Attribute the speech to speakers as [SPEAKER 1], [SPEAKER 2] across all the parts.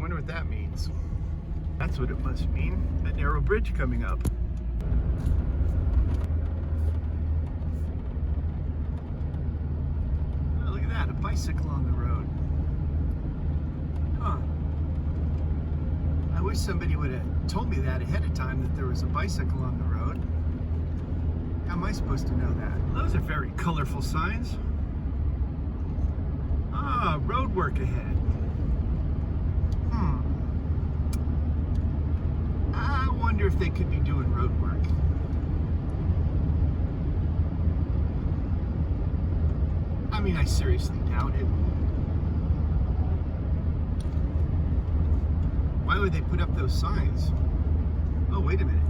[SPEAKER 1] Wonder what that means. That's what it must mean. A narrow bridge coming up. Oh, look at that, a bicycle on the road. Huh. I wish somebody would have told me that ahead of time, that there was a bicycle on the road. How am I supposed to know that? Those are very colorful signs. Ah, road work ahead. I wonder if they could be doing road work. I mean, I seriously doubt it. Why would they put up those signs? Oh, wait a minute.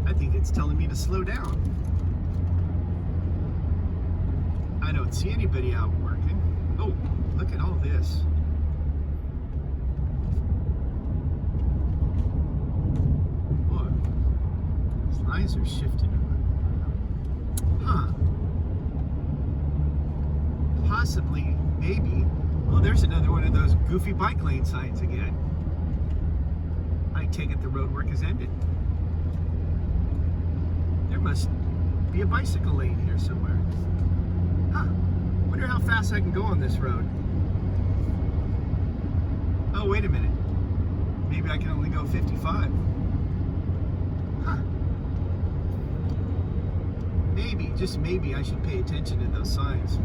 [SPEAKER 1] I think it's telling me to slow down. I don't see anybody out working. Oh, look at all this. Boy, these lines are shifting. Huh. Possibly, maybe. Oh, there's another one of those goofy bike lane signs again. I take it the road work has ended. There must be a bicycle lane here somewhere. Huh. Wonder how fast I can go on this road. Oh, wait a minute. Maybe I can only go 55. Huh. Maybe, just maybe, I should pay attention to those signs.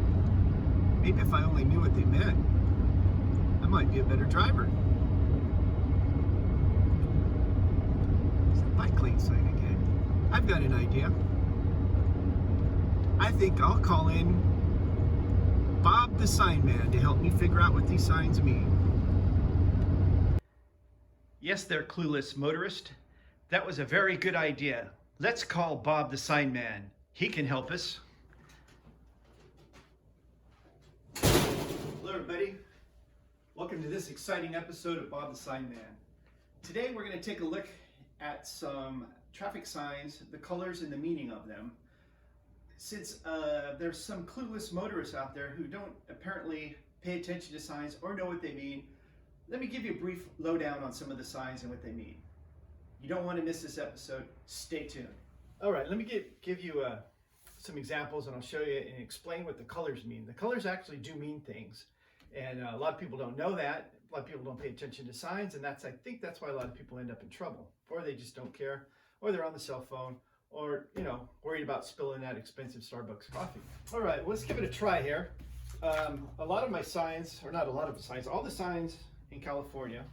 [SPEAKER 1] Maybe if I only knew what they meant, I might be a better driver. It's a bike lane sign again. I've got an idea. I think I'll call in Bob the sign man to help me figure out what these signs mean. Yes, there, clueless motorist. That was a very good idea. Let's call Bob the sign man. He can help us. Hello, everybody. Welcome to this exciting episode of Bob the Sign Man. Today we're going to take a look at some traffic signs, the colors and the meaning of them. Since there's some clueless motorists out there who don't apparently pay attention to signs or know what they mean, let me give you a brief lowdown on some of the signs and what they mean. You don't want to miss this episode. Stay tuned. All right, let me give you some examples, and I'll show you and explain what the colors mean. The colors actually do mean things, and a lot of people don't know that. A lot of people don't pay attention to signs, and I think that's why a lot of people end up in trouble, or they just don't care, or they're on the cell phone, or worried about spilling that expensive Starbucks coffee. All right, let's give it a try here. A lot of my signs, or not a lot of the signs, all the signs in California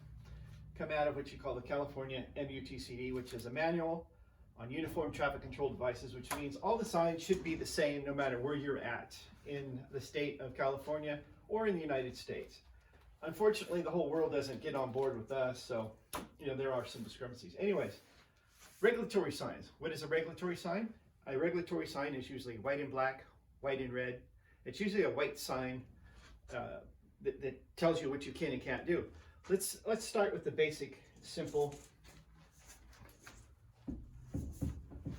[SPEAKER 1] come out of what you call the California MUTCD, which is a manual on uniform traffic control devices, which means all the signs should be the same no matter where you're at in the state of California or in the United States. Unfortunately, the whole world doesn't get on board with us, so there are some discrepancies. Anyways, regulatory signs. What is a regulatory sign? A regulatory sign is usually white and black, white and red. It's usually a white sign that tells you what you can and can't do. Let's start with the basic, simple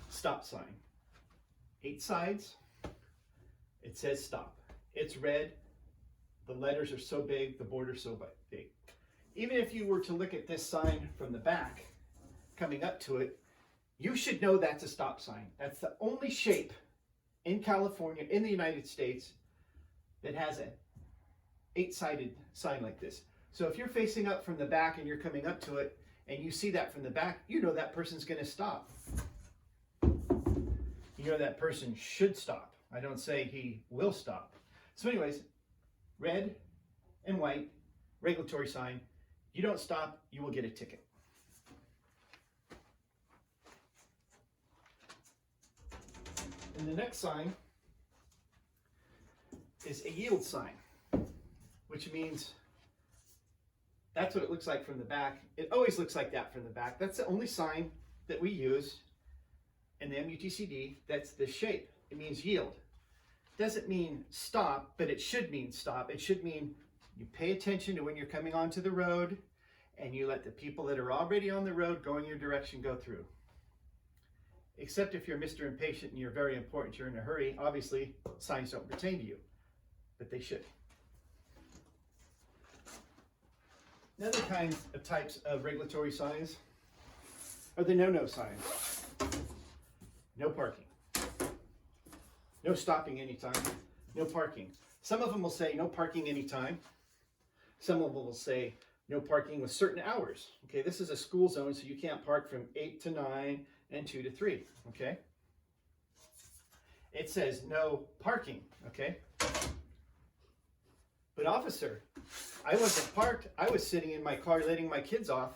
[SPEAKER 1] stop sign. 8 sides. It says stop. It's red. The letters are so big, the border's so big. Even if you were to look at this sign from the back, coming up to it, you should know that's a stop sign. That's the only shape in California, in the United States, that has an 8-sided sign like this. So if you're facing up from the back and you're coming up to it, and you see that from the back, you know that person's going to stop. You know that person should stop. I don't say he will stop. So anyways, red and white, regulatory sign. You don't stop, you will get a ticket. And the next sign is a yield sign, which means that's what it looks like from the back. It always looks like that from the back. That's the only sign that we use in the MUTCD that's this shape. It means yield. Doesn't mean stop, but it should mean stop. It should mean you pay attention to when you're coming onto the road and you let the people that are already on the road going your direction go through. Except if you're Mr. Impatient and you're very important, you're in a hurry, obviously signs don't pertain to you, but they should. Another kind of types of regulatory signs are the no-no signs. No parking. No stopping anytime. No parking. Some of them will say no parking anytime. Some of them will say no parking with certain hours. Okay, this is a school zone, so you can't park from 8 to 9 and 2 to 3. Okay? It says no parking. Okay? But officer, I wasn't parked. I was sitting in my car letting my kids off.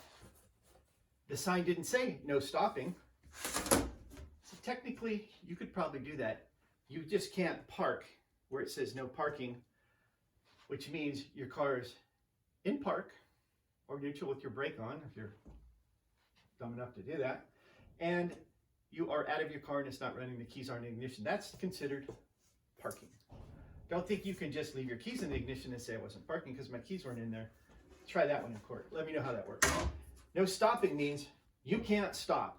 [SPEAKER 1] The sign didn't say no stopping. So technically, you could probably do that. You just can't park where it says no parking, which means your car is in park or neutral with your brake on, if you're dumb enough to do that, and you are out of your car and it's not running, the keys aren't in ignition. That's considered parking. Don't think you can just leave your keys in the ignition and say I wasn't parking because my keys weren't in there. Try that one in court. Let me know how that works. No stopping means you can't stop.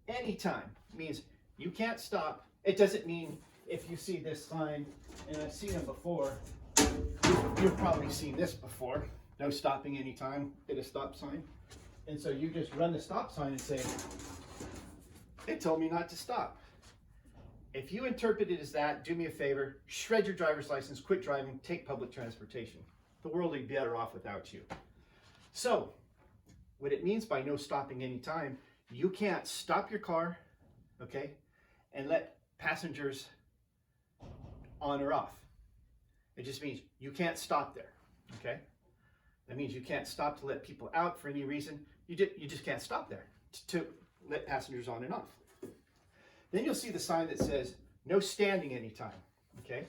[SPEAKER 1] Anytime means you can't stop. It doesn't mean if you see this sign, and I've seen them before, you've probably seen this before. No stopping anytime, hit a stop sign. And so you just run the stop sign and say, it told me not to stop. If you interpret it as that, do me a favor, shred your driver's license, quit driving, take public transportation. The world would be better off without you. So, what it means by no stopping anytime, you can't stop your car, okay, and let passengers on or off. It just means you can't stop there, okay? That means you can't stop to let people out for any reason. You just can't stop there to let passengers on and off. Then you'll see the sign that says no standing anytime, okay?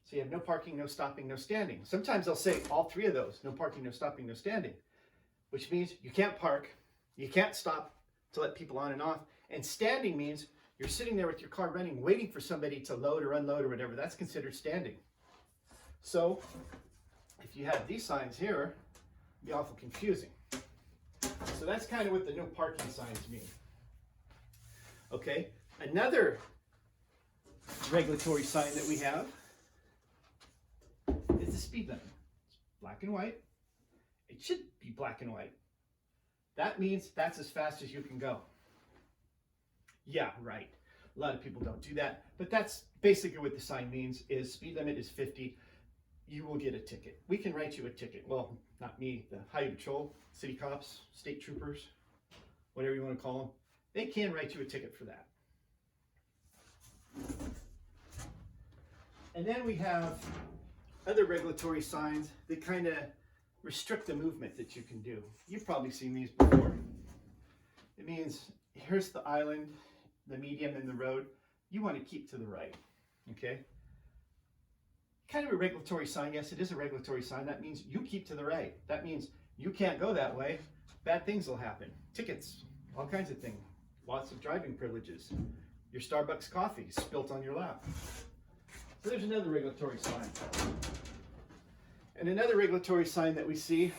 [SPEAKER 1] So you have no parking, no stopping, no standing. Sometimes they'll say all three of those, no parking, no stopping, no standing, which means you can't park, you can't stop to let people on and off, and standing means you're sitting there with your car running, waiting for somebody to load or unload or whatever. That's considered standing. So if you have these signs here, it'd be awful confusing. So that's kind of what the no parking signs mean. Okay, another regulatory sign that we have is the speed limit. It's black and white. It should be black and white. That means that's as fast as you can go. Yeah, right. A lot of people don't do that, but that's basically what the sign means is speed limit is 50. You will get a ticket. We can write you a ticket. Well, not me, the highway patrol, city cops, state troopers, whatever you want to call them. They can write you a ticket for that. And then we have other regulatory signs that kind of restrict the movement that you can do. You've probably seen these before. It means here's the island, the median, and the road. You want to keep to the right, okay? Kind of a regulatory sign. Yes, it is a regulatory sign. That means you keep to the right. That means you can't go that way. Bad things will happen. Tickets, all kinds of things. Lots of driving privileges. Your Starbucks coffee spilt on your lap. So there's another regulatory sign. And another regulatory sign that we see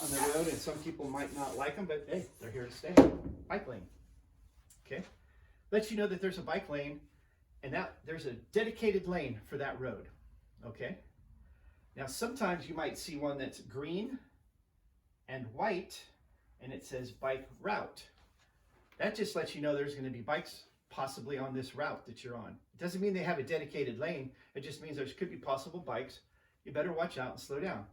[SPEAKER 1] on the road, and some people might not like them, but hey, they're here to stay. Bike lane. Okay? Lets you know that there's a bike lane and that there's a dedicated lane for that road. Okay? Now sometimes you might see one that's green and white and it says bike route. That just lets you know there's going to be bikes possibly on this route that you're on. It doesn't mean they have a dedicated lane. It just means there could be possible bikes. You better watch out and slow down.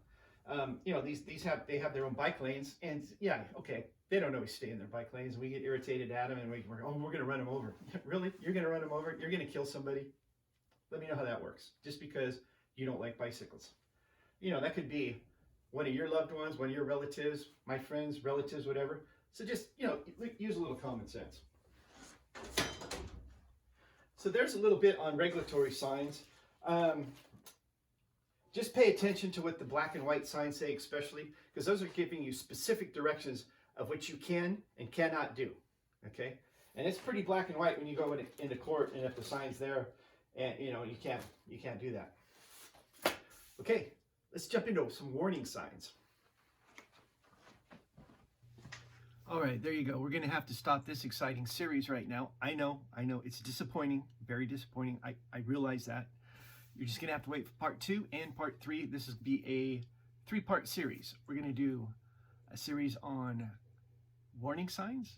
[SPEAKER 1] You know, they have their own bike lanes, and yeah, okay, they don't always stay in their bike lanes. We get irritated at them, and we're going to run them over. Really? You're going to run them over? You're going to kill somebody? Let me know how that works. Just because you don't like bicycles. You know, that could be one of your loved ones, one of your relatives, my friends, relatives, whatever. So just, you know, use a little common sense. So there's a little bit on regulatory signs. Just pay attention to what the black and white signs say, especially, because those are giving you specific directions of what you can and cannot do, okay? And it's pretty black and white when you go into court, and if the sign's there, and you know, you can't do that. Okay, let's jump into some warning signs. All right, there you go. We're going to have to stop this exciting series right now. I know, it's disappointing, very disappointing. I realize that. You're just going to have to wait for part 2 and part 3. This will be a three-part series. We're going to do a series on warning signs,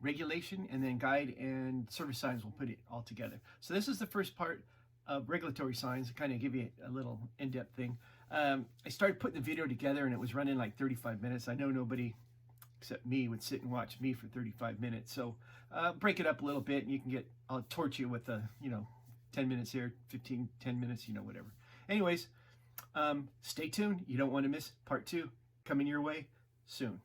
[SPEAKER 1] regulation, and then guide and service signs. We'll put it all together. So this is the first part of regulatory signs, to kind of give you a little in-depth thing. I started putting the video together and it was running like 35 minutes. I know nobody except me would sit and watch me for 35 minutes. So break it up a little bit and you can get, I'll torch you with 10 minutes here, 10 minutes, whatever. Anyways, stay tuned. You don't want to miss part 2 coming your way soon.